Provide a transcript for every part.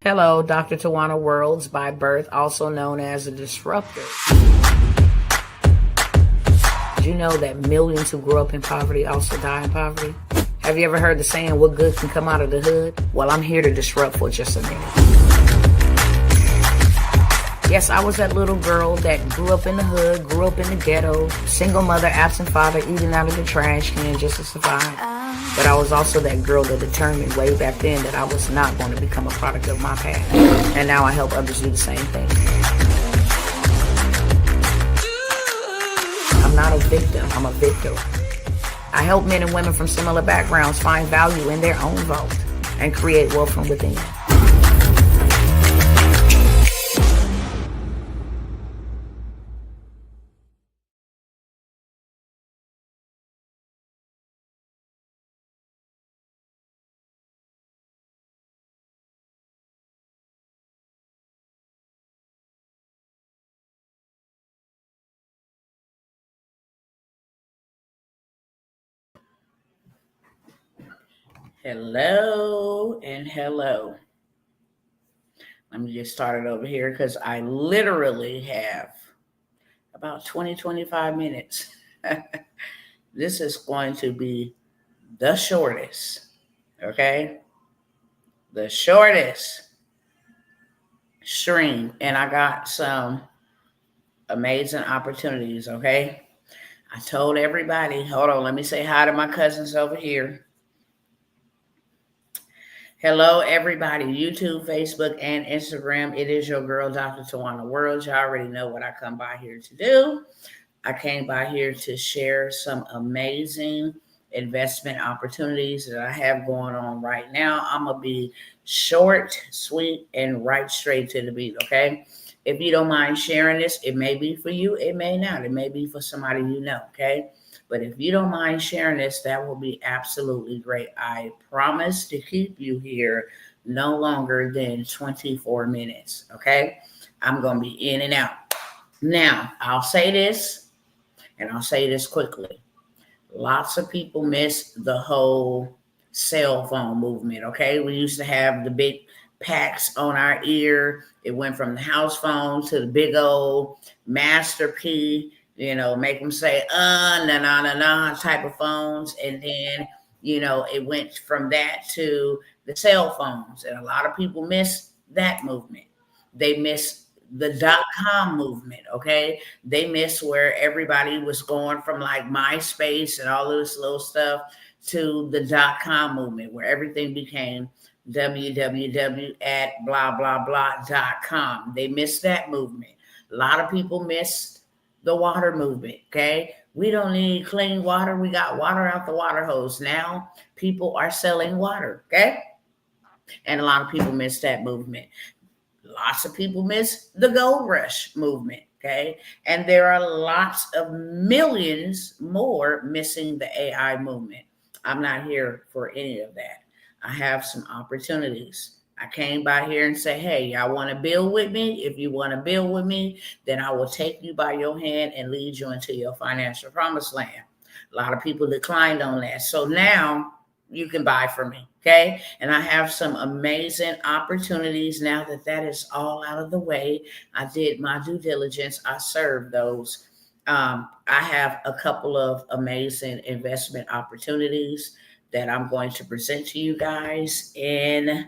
Hello, Dr. Tawana Worlds by birth, also known as a disruptor. Did you know that millions who grew up in poverty also die in poverty? Have you ever heard the saying, what good can come out of the hood? Well, I'm here to disrupt for just a minute. Yes, I was that little girl that grew up in the hood, grew up in the ghetto, single mother, absent father, eating out of the trash can just to survive. But I was also that girl that determined way back then that I was not going to become a product of my past. And now I help others do the same thing. I'm not a victim, I'm a victor. I help men and women from similar backgrounds find value in their own vote and create wealth from within. Hello and hello. Let me get started over here because I literally have about 25 minutes. This is going to be the shortest, okay? The shortest stream. And I got some amazing opportunities, okay? I told everybody, hold on, let me say hi to my cousins over here. Hello, everybody, YouTube, Facebook, and Instagram. It is your girl, Dr. Tawana Worlds. You already know what I come by here to do. I came by here to share some amazing investment opportunities that I have going on right now. I'm going to be short, sweet, and right straight to the beat, okay? If you don't mind sharing this, it may be for you, it may not. It may be for somebody you know, okay? But if you don't mind sharing this, that will be absolutely great. I promise to keep you here no longer than 24 minutes, okay? I'm going to be in and out. Now, I'll say this, and I'll say this quickly. Lots of people miss the whole cell phone movement, okay? We used to have the big packs on our ear. It went from the house phone to the big old Master P, you know, make them say, na type of phones. And then, you know, it went from that to the cell phones. And a lot of people miss that movement. They miss the .com movement, okay? They miss where everybody was going from like MySpace and all of this little stuff to the .com movement where everything became www@blah-blah-blah.com. They missed that movement. A lot of people missed the water movement, okay? We don't need clean water. We got water out the water hose. Now people are selling water, okay? And a lot of people miss that movement. Lots of people miss the gold rush movement, okay? And there are lots of millions more missing the AI movement. I'm not here for any of that. I have some opportunities. I came by here and say, hey, y'all want to build with me? If you want to build with me, then I will take you by your hand and lead you into your financial promised land. A lot of people declined on that. So now you can buy from me, okay? And I have some amazing opportunities now that that is all out of the way. I did my due diligence. I served those. I have a couple of amazing investment opportunities that I'm going to present to you guys in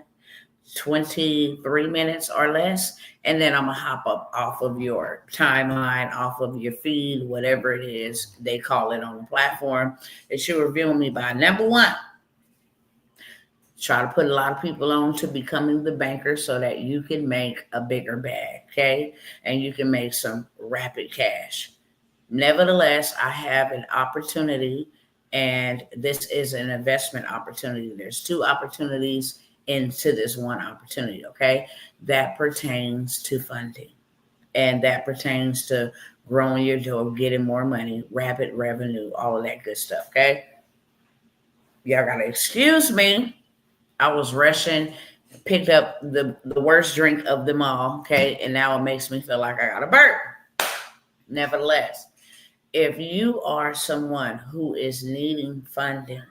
23 minutes or less. And then I'm going to hop up off of your timeline, off of your feed, whatever it is they call it on the platform. It should reveal me by number one. Try to put a lot of people on to becoming the banker so that you can make a bigger bag, okay? And you can make some rapid cash. Nevertheless, I have an opportunity, and this is an investment opportunity. There's two opportunities into this one opportunity, okay? That pertains to funding, and that pertains to growing your door, getting more money, rapid revenue, all of that good stuff, okay? Y'all gotta excuse me. I was rushing, picked up the worst drink of them all, okay? And now it makes me feel like I got a burp. Nevertheless, if you are someone who is needing funding,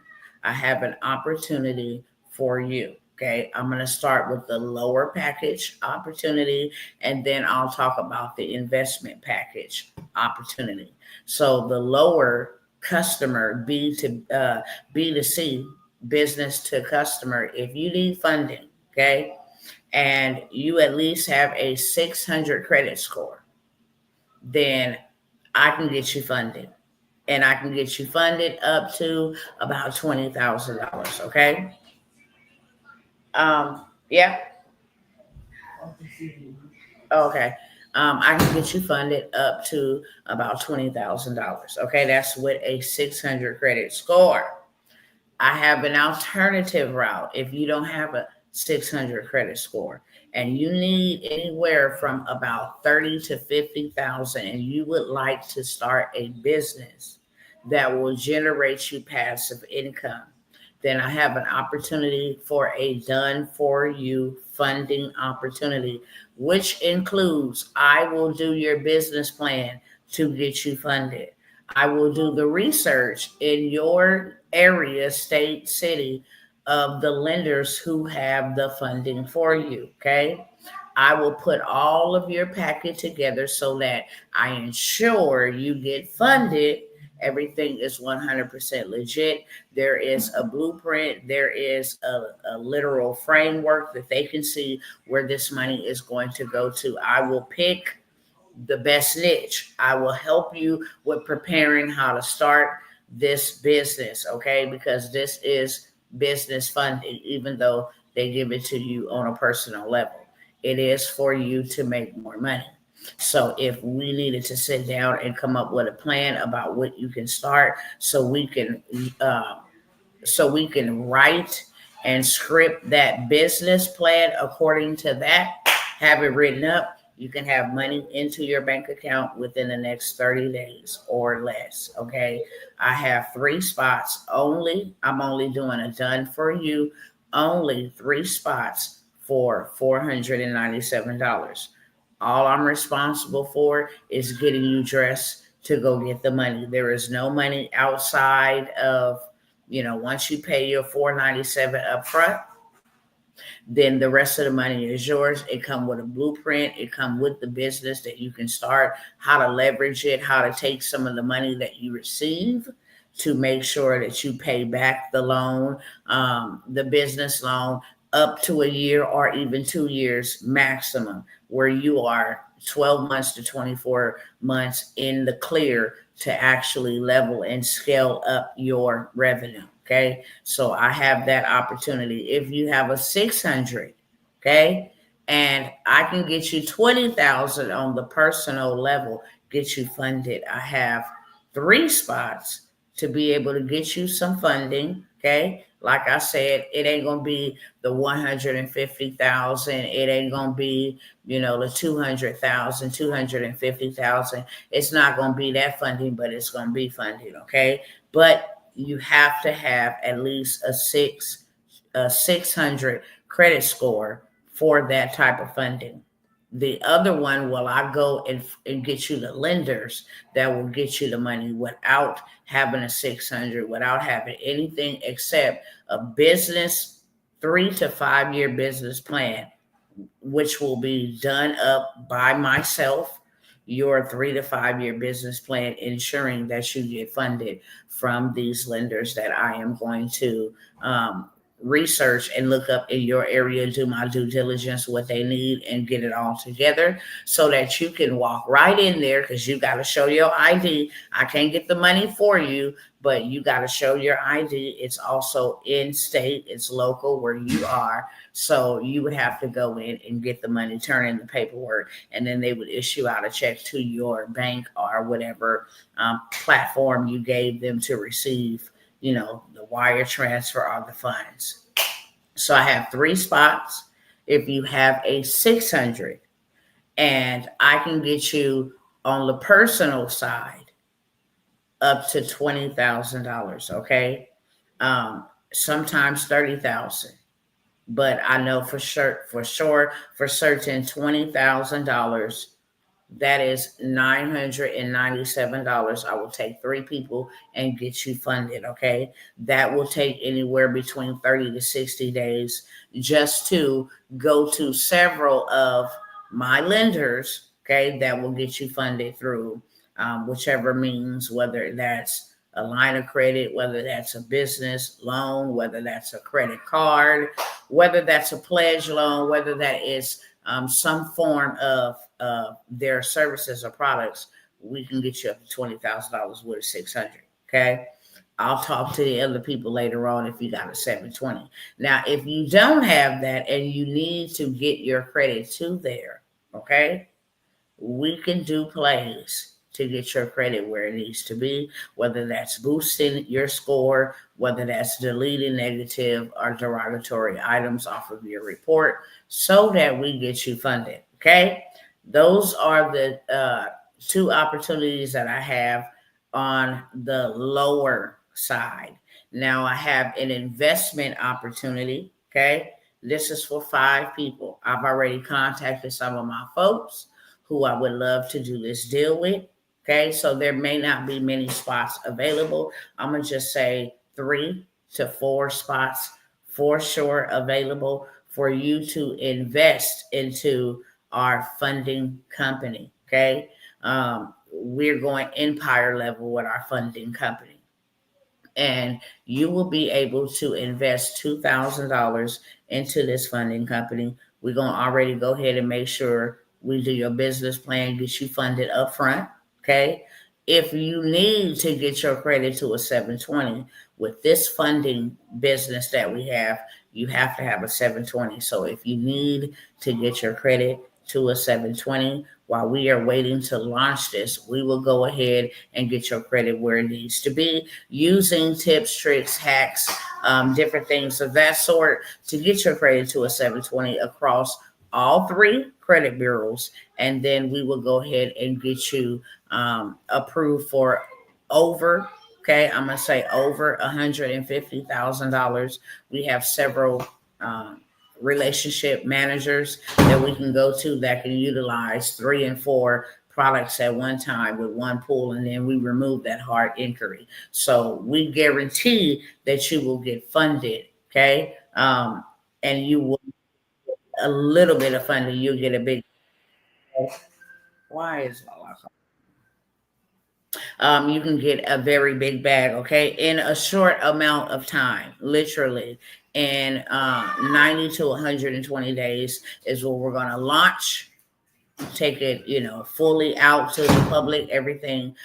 I have an opportunity for you, Okay, I'm going to start with the lower package opportunity, and then I'll talk about the investment package opportunity. So the lower customer B to C, business to customer, if you need funding, okay, and you at least have a 600 credit score, then I can get you funded. And I can get you funded up to about $20,000. Okay. Yeah. Okay. I can get you funded up to about $20,000. Okay. That's with a 600 credit score. I have an alternative route if you don't have a 600 credit score and you need anywhere from about 30 to 50,000 and you would like to start a business that will generate you passive income, then I have an opportunity for a done for you funding opportunity, which includes I will do your business plan to get you funded. I will do the research in your area, state, city of the lenders who have the funding for you. Okay. I will put all of your packet together so that I ensure you get funded. Everything is 100% legit. There is a blueprint. There is a literal framework that they can see where this money is going to go to. I will pick the best niche. I will help you with preparing how to start this business, okay? Because this is business funding, even though they give it to you on a personal level. It is for you to make more money. So if we needed to sit down and come up with a plan about what you can start, so we can write and script that business plan according to that, have it written up. You can have money into your bank account within the next 30 days or less. Okay. I have 3 spots only. I'm only doing a done for you, only 3 spots for $497. All I'm responsible for is getting you dressed to go get the money. There is no money outside of, once you pay your $497 up front, then the rest of the money is yours. It come with a blueprint. It come with the business that you can start, how to leverage it, how to take some of the money that you receive to make sure that you pay back the loan, the business loan, up to a year or even 2 years maximum, where you are 12 months to 24 months in the clear to actually level and scale up your revenue. Okay. So I have that opportunity. If you have a 600, okay, and I can get you 20,000 on the personal level, get you funded. I have 3 spots to be able to get you some funding. Okay. Like I said, it ain't going to be the 150,000. It ain't going to be, the 200,000, 250,000. It's not going to be that funding, but it's going to be funding. Okay. But you have to have at least a 600 credit score for that type of funding. The other one, will I go and get you the lenders that will get you the money without having a 600, without having anything except a business 3 to 5 year business plan, which will be done up by myself, your 3 to 5 year business plan, ensuring that you get funded from these lenders that I am going to research and look up in your area, do my due diligence, what they need, and get it all together so that you can walk right in there, because you got to show your ID. I can't get the money for you, but you got to show your ID. It's also in state, it's local where you are. So you would have to go in and get the money, turn in the paperwork, and then they would issue out a check to your bank or whatever platform you gave them to receive, the wire transfer or the funds. So I have 3 spots. If you have a 600, and I can get you on the personal side up to $20,000. Okay. Sometimes 30,000, but I know for certain $20,000 That is $997. I will take 3 people and get you funded. Okay. That will take anywhere between 30 to 60 days just to go to several of my lenders. Okay. That will get you funded through whichever means, whether that's a line of credit, whether that's a business loan, whether that's a credit card, whether that's a pledge loan, whether that is some form of their services or products. We can get you up to $20,000 with a 600. Okay. I'll talk to the other people later on if you got a 720. Now, if you don't have that and you need to get your credit to there, okay, we can do plays to get your credit where it needs to be, whether that's boosting your score, whether that's deleting negative or derogatory items off of your report so that we get you funded. Okay. Those are the 2 opportunities that I have on the lower side. Now I have an investment opportunity. Okay. This is for 5 people. I've already contacted some of my folks who I would love to do this deal with. Okay, so there may not be many spots available. I'm going to just say 3 to 4 spots for sure available for you to invest into our funding company. Okay, we're going empire level with our funding company. And you will be able to invest $2,000 into this funding company. We're going to already go ahead and make sure we do your business plan, get you funded up front. Okay. If you need to get your credit to a 720 with this funding business that we have, you have to have a 720. So if you need to get your credit to a 720, while we are waiting to launch this, we will go ahead and get your credit where it needs to be using tips, tricks, hacks, different things of that sort to get your credit to a 720 across all 3 credit bureaus. And then we will go ahead and get you approved for over, okay, I'm going to say over $150,000. We have several relationship managers that we can go to that can utilize 3 and 4 products at one time with one pool, and then we remove that hard inquiry. So we guarantee that you will get funded, okay? And you will a little bit of funding, you'll get a big. Why is you can get a very big bag, okay, in a short amount of time, literally. In 90 to 120 days is what we're going to launch, take it, fully out to the public, everything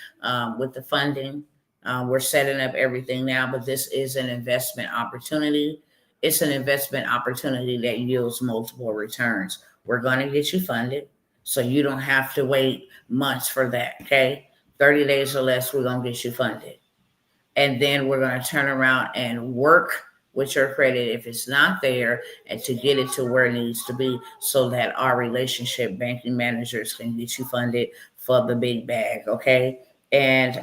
with the funding. We're setting up everything now, but this is an investment opportunity. It's an investment opportunity that yields multiple returns. We're going to get you funded, so you don't have to wait months for that, okay? 30 days or less, we're going to get you funded. And then we're going to turn around and work with your credit if it's not there and to get it to where it needs to be so that our relationship banking managers can get you funded for the big bag, okay? And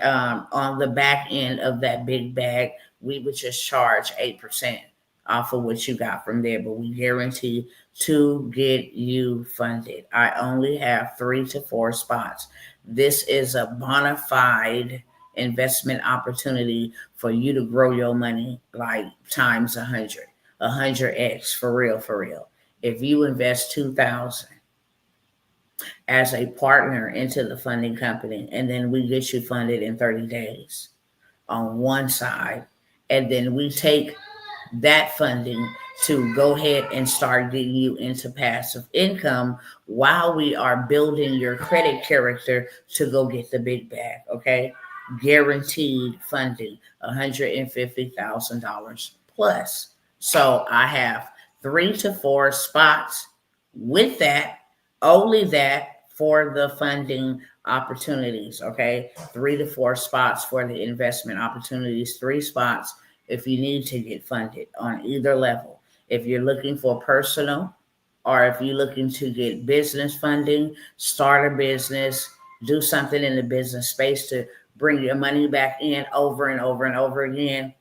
on the back end of that big bag, we would just charge 8% off of what you got from there, but we guarantee to get you funded. I only have 3 to 4 spots. This is a bona fide investment opportunity for you to grow your money like times 100, 100x, for real. If you invest 2,000 as a partner into the funding company, and then we get you funded in 30 days on one side, and then we take that funding to go ahead and start getting you into passive income while we are building your credit character to go get the big bag, okay? Guaranteed funding, $150,000 plus. So I have 3 to 4 spots with that, only that for the funding opportunities, okay? 3 to 4 spots for the investment opportunities, 3 spots if you need to get funded on either level. If you're looking for personal, or if you're looking to get business funding, start a business, do something in the business space to bring your money back in over and over and over again,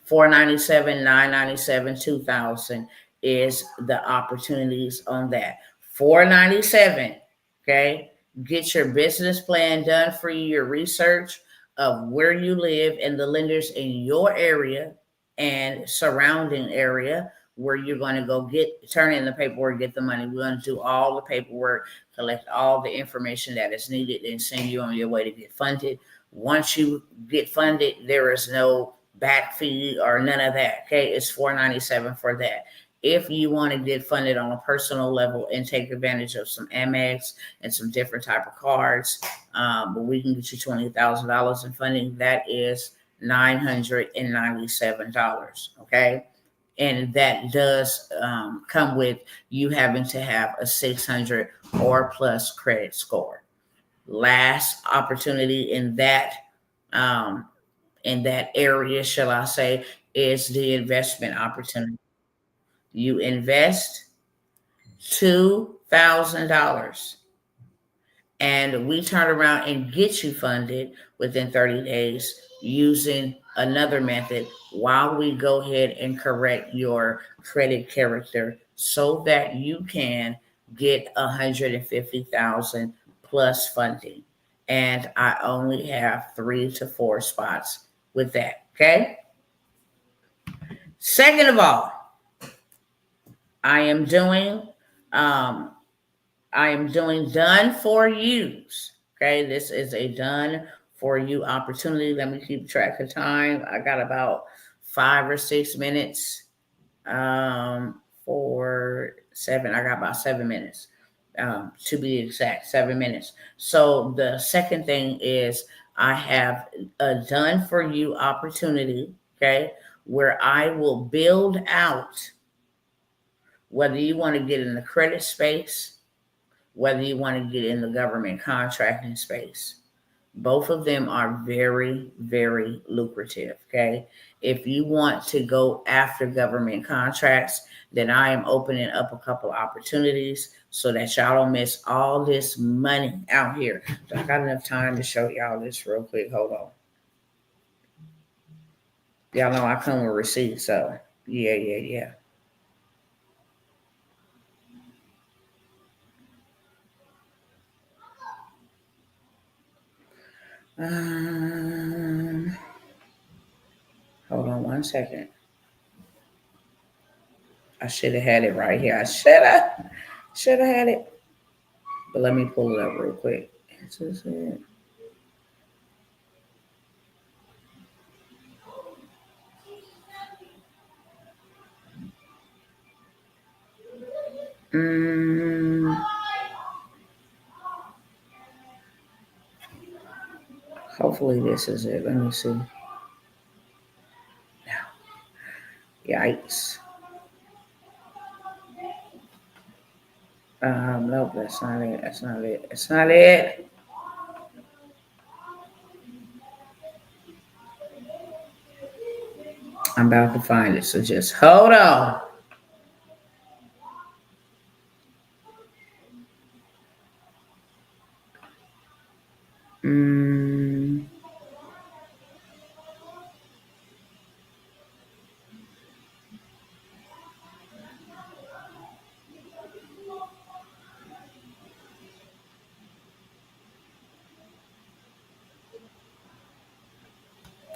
$497, $997, $2,000 is the opportunities on that. $497, Okay. Get your business plan done for you, your research of where you live and the lenders in your area and surrounding area where you're going to go turn in the paperwork, get the money. We're going to do all the paperwork, collect all the information that is needed, and send you on your way to get funded. Once you get funded, there is no back fee or none of that. Okay, it's $497 for that. If you want to get funded on a personal level and take advantage of some Amex and some different type of cards, but we can get you $20,000 in funding. That is $997. Okay. And that does come with you having to have a 600 or plus credit score. Last opportunity in that area, shall I say, is the investment opportunity. You invest $2,000 and we turn around and get you funded within 30 days using another method while we go ahead and correct your credit character so that you can get 150,000 plus funding. And I only have 3 to 4 spots with that. Okay. Second of all, I am doing done for yous. Okay, this is a done for you opportunity. Let me keep track of time. I got about 5 or 6 minutes. 4, 7. I got about 7 minutes. To be exact, 7 minutes. So the second thing is I have a done for you opportunity. Okay, where I will build out whether you want to get in the credit space, whether you want to get in the government contracting space. Both of them are very, very lucrative. Okay. If you want to go after government contracts, then I am opening up a couple opportunities so that y'all don't miss all this money out here. So I got enough time to show y'all this real quick. Hold on. Y'all know I come with receipts, so yeah. Hold on one second. I should have had it right here. I should have had it. But let me pull it up real quick. This is it. Hopefully this is it. Let me see. No. Yikes. Nope, that's not it. That's not it. That's not it. I'm about to find it, so just hold on.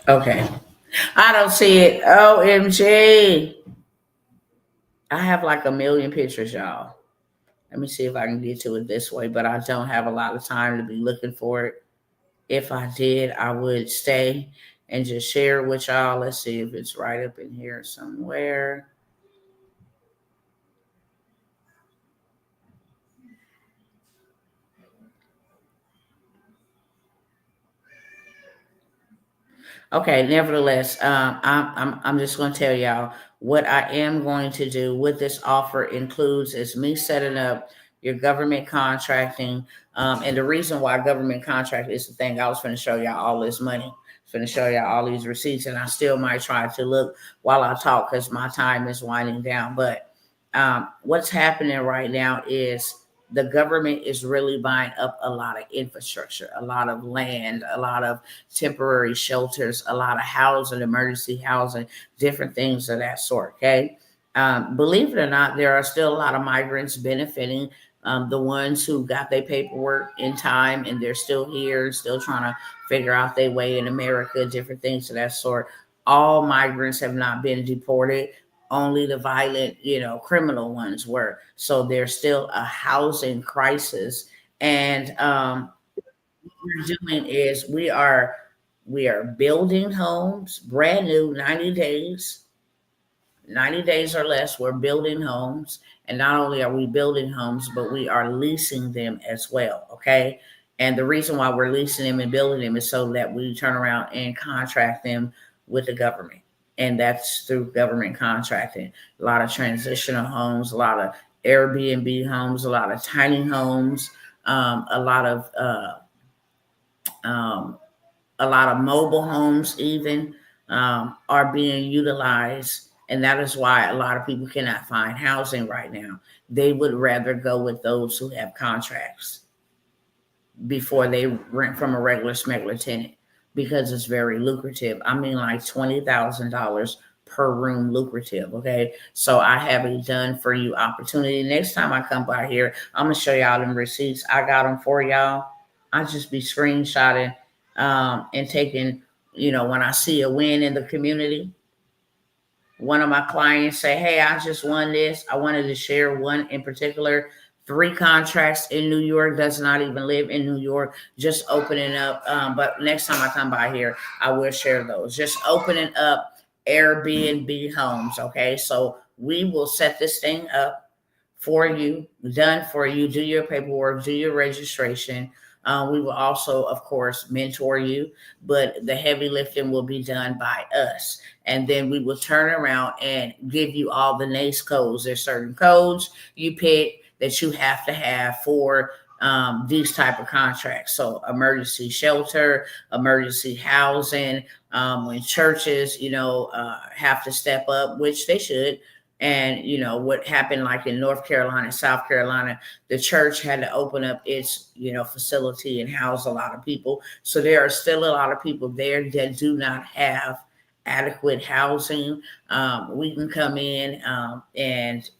Okay. I don't see it. OMG. I have like a million pictures, y'all. Let me see if I can get to it this way, but I don't have a lot of time to be looking for it. If I did, I would stay and just share it with y'all. Let's see if it's right up in here somewhere. Okay, nevertheless, I'm just going to tell y'all what I am going to do. What this offer includes is me setting up your government contracting. And the reason why government contract is the thing, I was going to show y'all all this money. Going to show y'all all these receipts, and I still might try to look while I talk because my time is winding down. But what's happening right now is the government is really buying up a lot of infrastructure, a lot of land, a lot of temporary shelters, a lot of housing, emergency housing, different things of that sort. Okay. Believe it or not, there are still a lot of migrants benefiting The ones who got their paperwork in time and they're still here, still trying to figure out their way in America, different things of that sort. All migrants have not been deported. Only the violent, criminal ones were. So there's still a housing crisis. And what we're doing is we are building homes, brand new, 90 days or less, we're building homes. And not only are we building homes, but we are leasing them as well. Okay. And the reason why we're leasing them and building them is so that we turn around and contract them with the government. And that's through government contracting. A lot of transitional homes, a lot of Airbnb homes, a lot of tiny homes, um, a lot of mobile homes even are being utilized. And that is why a lot of people cannot find housing right now. They would rather go with those who have contracts before they rent from a regular smuggler tenant, because it's very lucrative. I mean, like $20,000 per room lucrative. Okay. So I have a done for you opportunity. Next time I come by here, I'm going to show y'all them receipts. I got them for y'all. I just be screenshotting and taking, when I see a win in the community. One of my clients say, hey, I just won this. I wanted to share one in particular. 3 contracts in New York, does not even live in New York, just opening up. But next time I come by here, I will share those. Just opening up Airbnb homes. Okay. So we will set this thing up for you, done for you, do your paperwork, do your registration. We will also, of course, mentor you, but the heavy lifting will be done by us. And then we will turn around and give you all the NACE codes. There's certain codes you pick that you have to have for these type of contracts. So emergency shelter, emergency housing, when churches, have to step up, which they should. And what happened, like in North Carolina, South Carolina, the church had to open up its facility and house a lot of people. So there are still a lot of people there that do not have adequate housing. We can come in and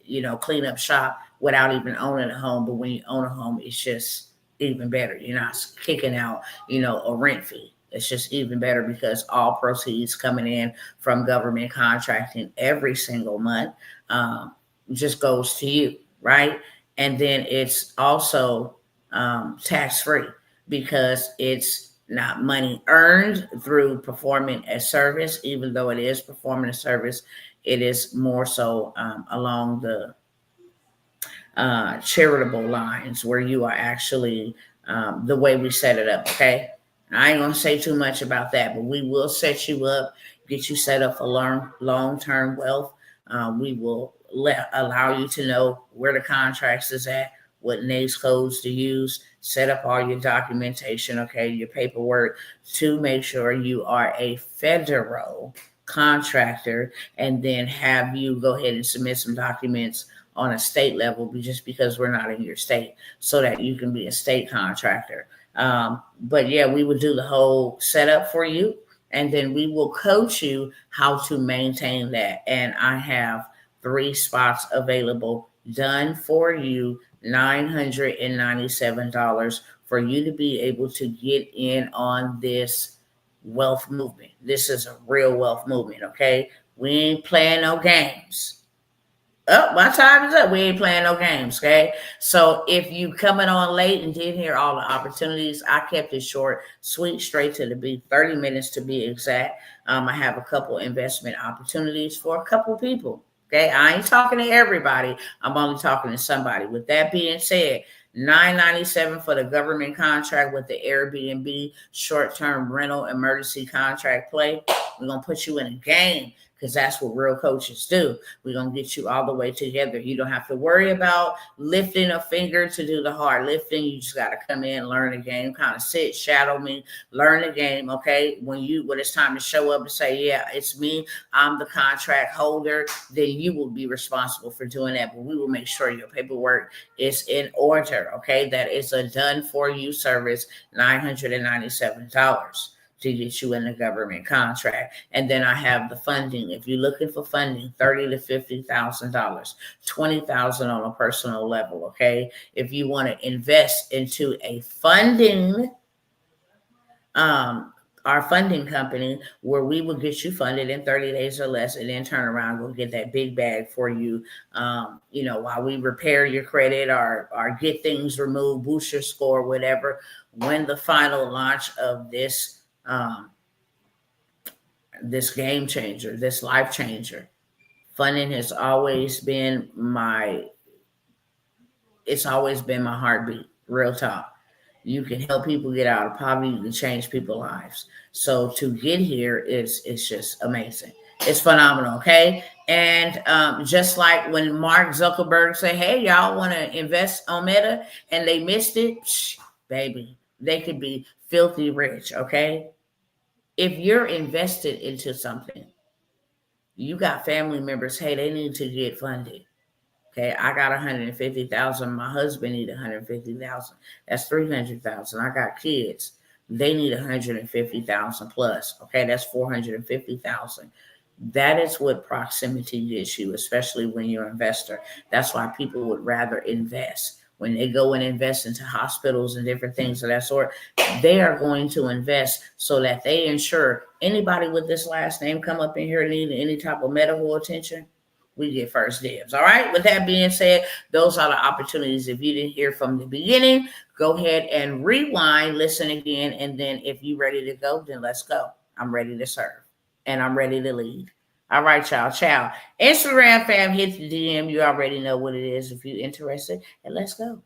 clean up shop without even owning a home. But when you own a home, it's just even better. You're not kicking out a rent fee. It's just even better because all proceeds coming in from government contracting every single month just goes to you, right? And then it's also tax free because it's not money earned through performing a service. Even though it is performing a service, it is more so along the charitable lines where you are actually the way we set it up. Okay. I ain't going to say too much about that, but we will set you up, get you set up for long-term wealth. We will allow you to know where the contracts is at, what NACE codes to use, set up all your documentation, okay, your paperwork to make sure you are a federal contractor, and then have you go ahead and submit some documents on a state level just because we're not in your state so that you can be a state contractor. But yeah, we would do the whole setup for you, and then we will coach you how to maintain that. And I have 3 spots available done for you, $997 for you to be able to get in on this wealth movement. This is a real wealth movement. Okay. We ain't playing no games. Oh, my time is up. We ain't playing no games, okay? So if you coming on late and didn't hear all the opportunities, I kept it short, sweet, straight to the beat, 30 minutes to be exact. I have a couple investment opportunities for a couple people, okay? I ain't talking to everybody. I'm only talking to somebody. With that being said, $997 for the government contract with the Airbnb short-term rental emergency contract play. We're going to put you in a game, because that's what real coaches do. We're going to get you all the way together. You don't have to worry about lifting a finger to do the hard lifting. You just got to come in, learn the game, kind of sit, shadow me, learn the game, okay? When it's time to show up and say, yeah, it's me, I'm the contract holder, then you will be responsible for doing that. But we will make sure your paperwork is in order, okay? That is a done for you service, $997. to get you in a government contract. And then I have the funding. If you're looking for funding, $30,000 to $50,000, $20,000 on a personal level. Okay. If you want to invest into a funding, our funding company, where we will get you funded in 30 days or less, and then turn around, we'll get that big bag for you, while we repair your credit or get things removed, boost your score, whatever. When the final launch of this game changer, this life changer, funding has always been it's always been my heartbeat, real talk. You can help people get out of poverty. You can change people's lives. So to get here it's just amazing. It's phenomenal. Okay. And just like when Mark Zuckerberg said, hey, y'all want to invest on Meta, and they missed it, baby, they could be filthy rich. Okay. If you're invested into something, you got family members, hey, they need to get funded. Okay, I got 150,000. My husband need 150,000. That's 300,000. I got kids. They need 150,000 plus. Okay, that's 450,000. That is what proximity gets you, especially when you're an investor. That's why people would rather invest. When they go and invest into hospitals and different things of that sort, they are going to invest so that they ensure anybody with this last name come up in here needing any type of medical attention, we get first dibs. All right. With that being said, those are the opportunities. If you didn't hear from the beginning, go ahead and rewind, listen again. And then if you're ready to go, then let's go. I'm ready to serve and I'm ready to lead. All right, y'all. Ciao. Instagram fam, hit the DM. You already know what it is if you're interested. And let's go.